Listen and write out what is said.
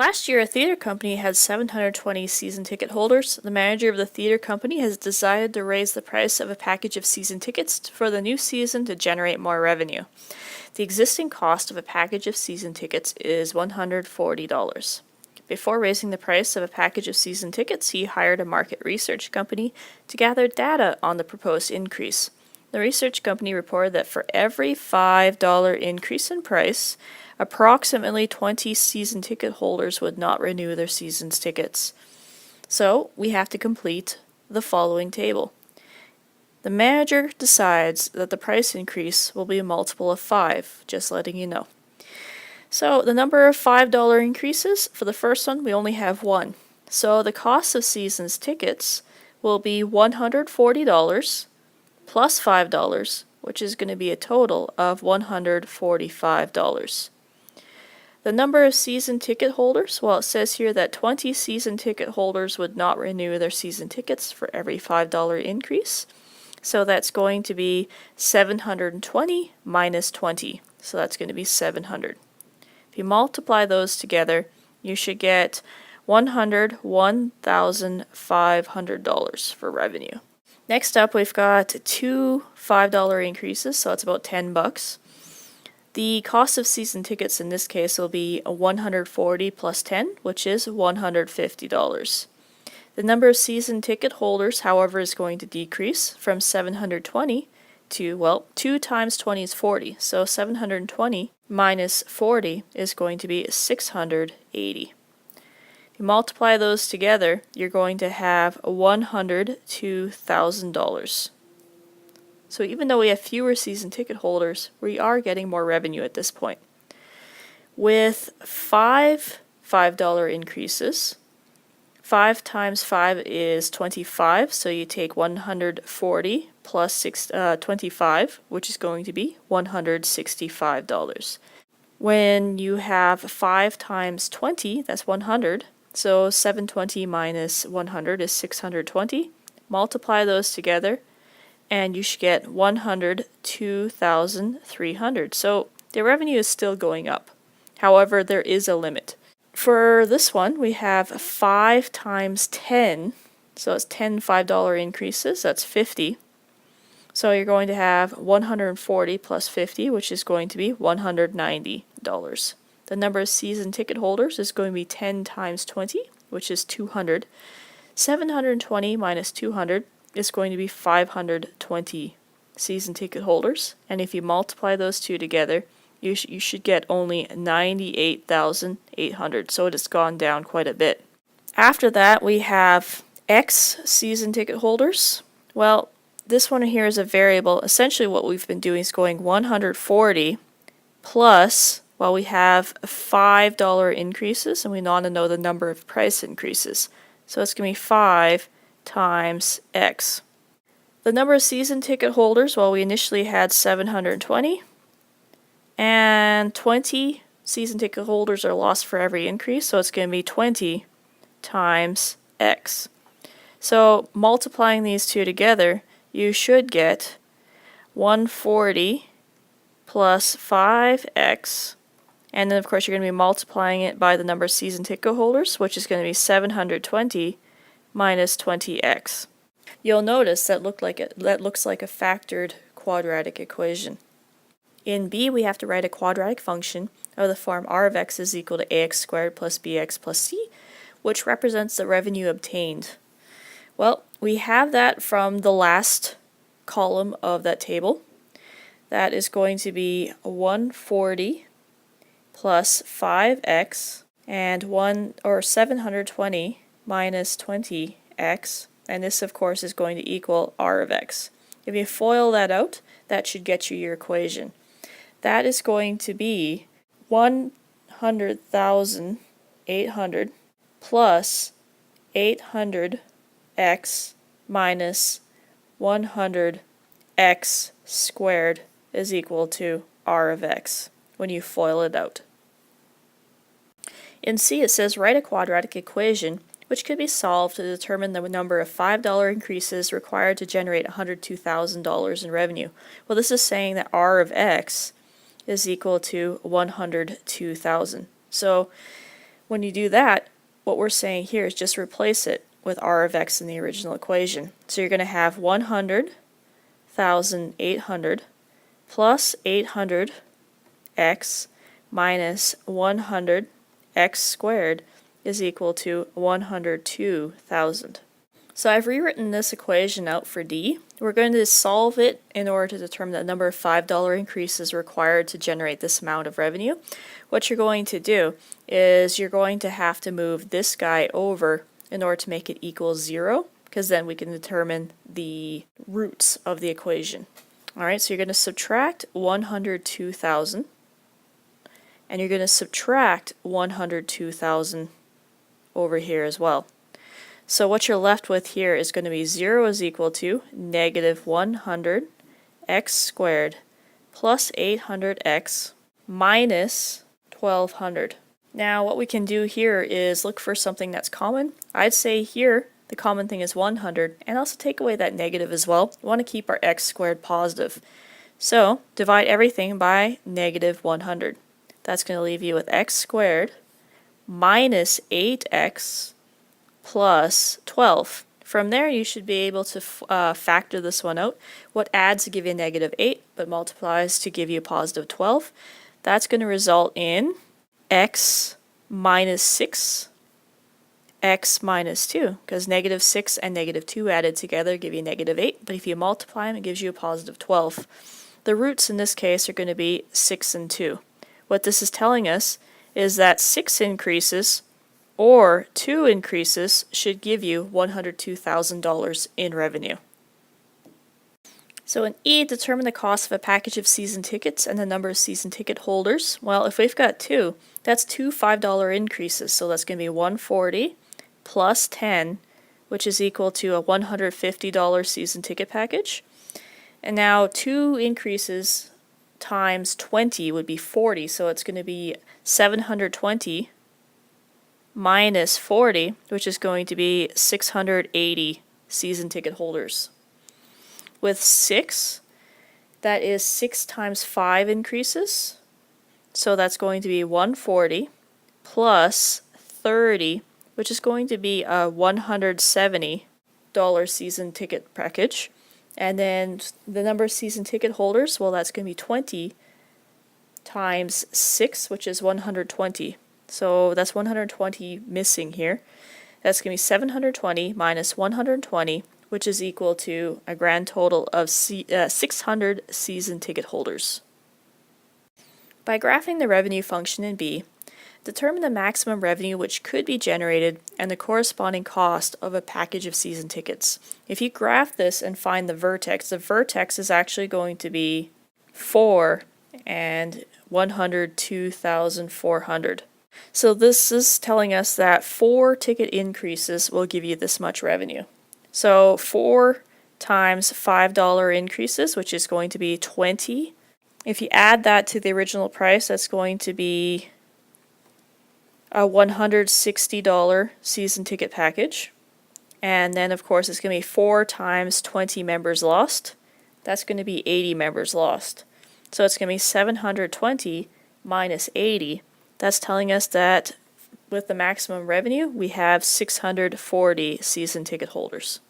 Last year, a theater company had 720 season ticket holders. The manager of the theater company has decided to raise the price of a package of season tickets for the new season to generate more revenue. The existing cost of a package of season tickets is $140. Before raising the price of a package of season tickets, he hired a market research company to gather data on the proposed increase. The research company reported that for every $5 increase in price, approximately 20 season ticket holders would not renew their season's tickets. So we have to complete the following table. The manager decides that the price increase will be a multiple of 5, just letting you know. So the number of $5 increases, for the first one, we only have one. So the cost of season's tickets will be $140 plus $5, which is going to be a total of $145. The number of season ticket holders, well, it says here that 20 season ticket holders would not renew their season tickets for every $5 increase. So that's going to be 720 minus 20. So that's going to be 700. If you multiply those together, you should get $101,500 for revenue. Next up, we've got two $5 increases, so it's about $10. The cost of season tickets in this case will be $140 plus 10, which is $150. The number of season ticket holders, however, is going to decrease from 720 to, well, 2 times 20 is 40, so 720 minus 40 is going to be 680. You multiply those together, you're going to have $102,000. So even though we have fewer season ticket holders, we are getting more revenue at this point. With five $5 increases, 5 times 5 is 25, so you take 140 plus 25, which is going to be $165. When you have 5 times 20, that's 100. So 720 minus 100 is 620. Multiply those together, and you should get 102,300. So the revenue is still going up. However, there is a limit. For this one, we have 5 times 10. So it's 10 $5 increases. That's 50. So you're going to have 140 plus 50, which is going to be $190. The number of season ticket holders is going to be 10 times 20, which is 200. 720 minus 200 is going to be 520 season ticket holders. And if you multiply those two together, you should get only 98,800. So it has gone down quite a bit. After that, we have X season ticket holders. Well, this one here is a variable. Essentially what we've been doing is going 140 plus, well, we have $5 increases, and we want to know the number of price increases. So it's going to be 5 times X. The number of season ticket holders, well, we initially had 720, and 20 season ticket holders are lost for every increase, so it's going to be 20 times X. So multiplying these two together, you should get 140 plus 5x, and then of course you're going to be multiplying it by the number of season ticket holders, which is going to be 720 minus 20x. You'll notice that looks like a factored quadratic equation. In B, we have to write a quadratic function of the form r of x is equal to ax squared plus bx plus c, which represents the revenue obtained. Well, we have that from the last column of that table. That is going to be 140 plus 5x and 720 minus 20x, and this of course is going to equal r of x. If you FOIL that out, that should get you your equation. That is going to be 100,800 plus 800x minus 100x squared is equal to r of x when you FOIL it out. In C, it says write a quadratic equation which could be solved to determine the number of $5 increases required to generate $102,000 in revenue. Well, this is saying that r of x is equal to 102,000. So When you do that, what we're saying here is just replace it with r of x in the original equation. So you're going to have 100,800 plus 800x minus 100x squared is equal to 102,000. So I've rewritten this equation out for D. We're going to solve it in order to determine the number of $5 increases required to generate this amount of revenue. What you're going to do is you're going to have to move this guy over in order to make it equal 0, because then we can determine the roots of the equation. Alright, so you're going to subtract 102,000, and you're going to subtract 102,000 over here as well. So what you're left with here is going to be 0 is equal to negative 100 x squared plus 800x minus 1200. Now what we can do here is look for something that's common. I'd say here the common thing is 100, and also take away that negative as well. We want to keep our x squared positive. So divide everything by negative 100. That's going to leave you with x squared minus 8x plus 12. From there you should be able to factor this one out. What adds to give you a negative 8 but multiplies to give you a positive 12? That's going to result in x minus 6, x minus 2, because negative 6 and negative 2 added together give you negative 8, but if you multiply them it gives you a positive 12. The roots in this case are going to be 6 and 2. What this is telling us is that 6 increases or 2 increases should give you $102,000 in revenue. So in E, determine the cost of a package of season tickets and the number of season ticket holders. Well, if we've got 2, that's 2 $5 increases, so that's going to be 140 plus 10, which is equal to a $150 season ticket package. And now 2 increases times 20 would be 40, so it's going to be 720 minus 40, which is going to be 680 season ticket holders. With 6, that is 6 times 5 increases, so that's going to be 140 plus 30, which is going to be a $170 season ticket package. And then the number of season ticket holders, well, that's going to be 20 times 6, which is 120. So that's 120 missing here. That's going to be 720 minus 120, which is equal to a grand total of 600 season ticket holders. By graphing the revenue function in B, determine the maximum revenue which could be generated and the corresponding cost of a package of season tickets. If you graph this and find the vertex is actually going to be 4 and 102,400. So this is telling us that 4 ticket increases will give you this much revenue. So 4 times $5 increases, which is going to be 20. If you add that to the original price, that's going to be a $160 season ticket package. And then of course it's going to be 4 times 20 members lost. That's going to be 80 members lost. So it's going to be 720 minus 80. That's telling us that with the maximum revenue, we have 640 season ticket holders.